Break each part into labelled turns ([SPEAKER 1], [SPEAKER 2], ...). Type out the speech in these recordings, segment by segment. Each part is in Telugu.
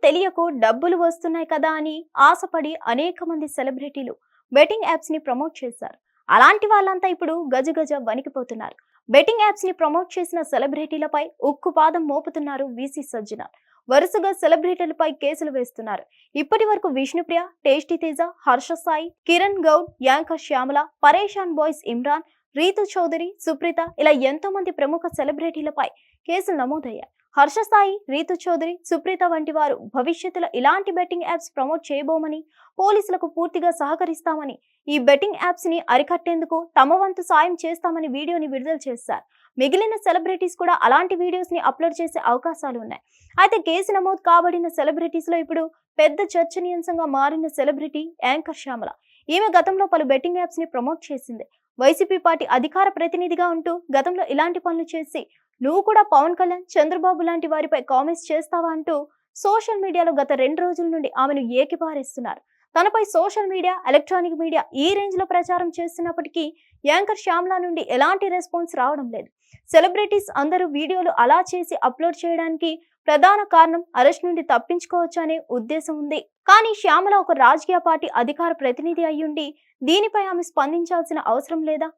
[SPEAKER 1] తెలియకో డబ్బులు వస్తున్నాయి కదా అని ఆశపడి అనేక మంది సెలబ్రిటీలు బెట్టింగ్ యాప్స్ ని ప్రమోట్ చేశారు. అలాంటి వాళ్ళంతా ఇప్పుడు గజగజ వణికిపోతున్నారు. బెట్టింగ్ యాప్స్ ని ప్రమోట్ చేసిన సెలబ్రిటీలపై ఉక్కుపాదం మోపుతున్నారు వీసీ సజ్జనార్. వరుసగా సెలబ్రిటీలపై కేసులు వేస్తున్నారు. ఇప్పటి వరకు విష్ణుప్రియ, టేస్టీ తేజ, హర్ష సాయి, కిరణ్ గౌడ్, యాంకర్ శ్యామల, పరేషాన్ బాయ్స్ ఇమ్రాన్, రీతు చౌదరి, సుప్రీత ఇలా ఎంతో మంది ప్రముఖ సెలబ్రిటీలపై కేసులు నమోదయ్యాయి. హర్ష సాయి, రీతు చౌదరి, సుప్రీత వంటి వారు భవిష్యత్తులో ఇలాంటి బెట్టింగ్ యాప్స్ ప్రమోట్ చేయబోమని, పోలీసులకు పూర్తిగా సహకరిస్తామని, ఈ బెట్టింగ్ యాప్స్ ని అరికట్టేందుకు తమ వంతు సాయం చేస్తామని వీడియోని విడుదల చేశారు. మిగిలిన సెలబ్రిటీస్ కూడా అలాంటి వీడియోస్ ని అప్లోడ్ చేసే అవకాశాలు ఉన్నాయి. అయితే కేసు నమోదు కాబడిన సెలబ్రిటీస్ లో ఇప్పుడు పెద్ద చర్చనీయాంశంగా మారిన సెలబ్రిటీ యాంకర్ శ్యామల. ఈమె గతంలో పలు బెట్టింగ్ యాప్స్ ని ప్రమోట్ చేసింది. వైసీపీ పార్టీ అధికార ప్రతినిధిగా ఉంటూ గతంలో ఇలాంటి పనులు చేసి నువ్వు కూడా పవన్ కళ్యాణ్, చంద్రబాబు లాంటి వారిపై కామెంట్స్ చేస్తావా అంటూ సోషల్ మీడియాలో గత 2 రోజుల నుండి ఆమెను ఏకిపారేస్తున్నారు. తనపై సోషల్ మీడియా, ఎలక్ట్రానిక్ మీడియా ఈ రేంజ్ లో ప్రచారం చేస్తున్నప్పటికీ యాంకర్ శ్యామల నుండి ఎలాంటి రెస్పాన్స్ రావడం లేదు. సెలబ్రిటీస్ అందరూ వీడియోలు అలా చేసి అప్లోడ్ చేయడానికి ప్రధాన కారణం అరెస్ట్ నుండి తప్పించుకోవచ్చు అనే ఉద్దేశం ఉంది. కానీ శ్యామల ఒక రాజకీయ పార్టీ అధికార ప్రతినిధి అయ్యుండి దీనిపై ఆమె స్పందించాల్సిన అవసరం లేదా?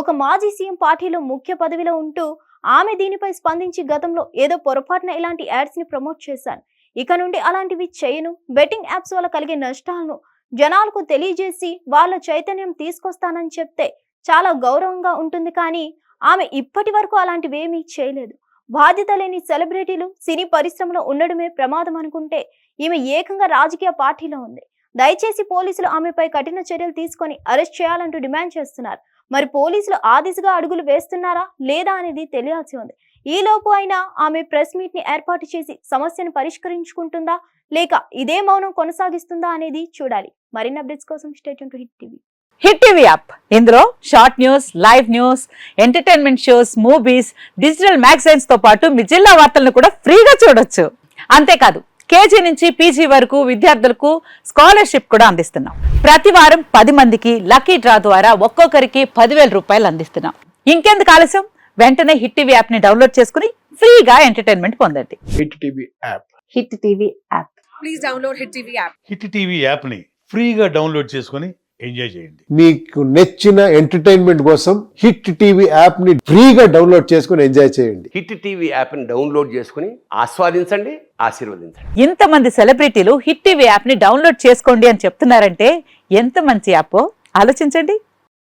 [SPEAKER 1] ఒక మాజీ సీఎం పార్టీలో ముఖ్య పదవిలో ఉంటూ ఆమె దీనిపై స్పందించి గతంలో ఏదో పొరపాటున ఇలాంటి యాడ్స్ ని ప్రమోట్ చేశాను, ఇక నుండి అలాంటివి చేయను, బెట్టింగ్ యాప్స్ వల్ల కలిగే నష్టాలను జనాలకు తెలియజేసి వాళ్ళ చైతన్యం తీసుకొస్తానని చెప్తే చాలా గౌరవంగా ఉంటుంది. కానీ ఆమె ఇప్పటి వరకు అలాంటివేమీ చేయలేదు. బాధ్యత లేని సెలబ్రిటీలు సినీ పరిశ్రమలో ఉండడమే ప్రమాదం అనుకుంటే ఈమె ఏకంగా రాజకీయ పార్టీలో ఉంది. దయచేసి పోలీసులు ఆమెపై కఠిన చర్యలు తీసుకొని అరెస్ట్ చేయాలంటూ డిమాండ్ చేస్తున్నారు. మరి పోలీసులు ఆ దిశగా అడుగులు వేస్తున్నారా లేదా అనేది తెలియాల్సి ఉంది. ఈ లోపు అయినా ఆమె ప్రెస్ మీట్ ని ఏర్పాటు చేసి సమస్యను పరిష్కరించుకుంటుందా లేక ఇదే మౌనం కొనసాగిస్తుందా అనేది చూడాలి. మరిన్ని అప్డేట్స్ కోసం stay tune to hit TV.
[SPEAKER 2] Hit TV app ఇందులో short news, live news, entertainment shows, movies, digital magazines తో పాటు మీ జిల్లా వార్తలను కూడా ఫ్రీగా చూడొచ్చు. అంతేకాదు కేజీ నుంచి పీజీ వరకు విద్యార్థులకు స్కాలర్షిప్ కూడా అందిస్తున్నాం. ప్రతి వారం 10 మందికి లక్కీ డ్రా ద్వారా ఒక్కొక్కరికి 10,000 రూపాయలు అందిస్తున్నాం. ఇంకెందుకు ఆలస్యం, వెంటనే హిట్ టీవీ యాప్ ని డౌన్లోడ్ చేసుకుని ఫ్రీగా ఎంటర్టైన్మెంట్ పొందండి.
[SPEAKER 3] Hit TV app.
[SPEAKER 2] Hit TV app.
[SPEAKER 4] Please download hit TV app.
[SPEAKER 5] Hit TV app ని ఫ్రీగా డౌన్లోడ్ చేసుకుని ఎంజాయ్ చేయండి.
[SPEAKER 3] మీకు నచ్చిన ఎంటర్టైన్మెంట్ కోసం హిట్ టీవీ యాప్ ని ఫ్రీగా డౌన్లోడ్ చేసుకుని ఎంజాయ్ చేయండి.
[SPEAKER 6] హిట్ టీవీ యాప్ ని డౌన్లోడ్ చేసుకుని ఆస్వాదించండి, ఆశీర్వదించండి.
[SPEAKER 2] ఇంతమంది సెలబ్రిటీలు హిట్ టీవీ యాప్ ని డౌన్లోడ్ చేసుకోండి అని చెప్తున్నారంటే ఎంత మంచి యాప్ ఆలోచించండి.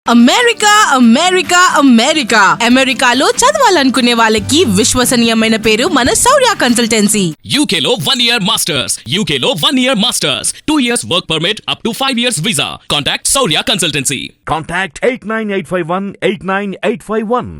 [SPEAKER 4] అమెరికా అమెరికా అమెరికా అమెరికాలో చదవాలనుకునే వాళ్ళకి విశ్వసనీయమైన పేరు మన శౌర్య కన్సల్టెన్సీ.
[SPEAKER 7] UK లో 1 year masters, UK లో 1 year masters, 2 years work permit up to 5 years visa. Contact Saurya Consultancy.
[SPEAKER 8] Contact 89851 89851.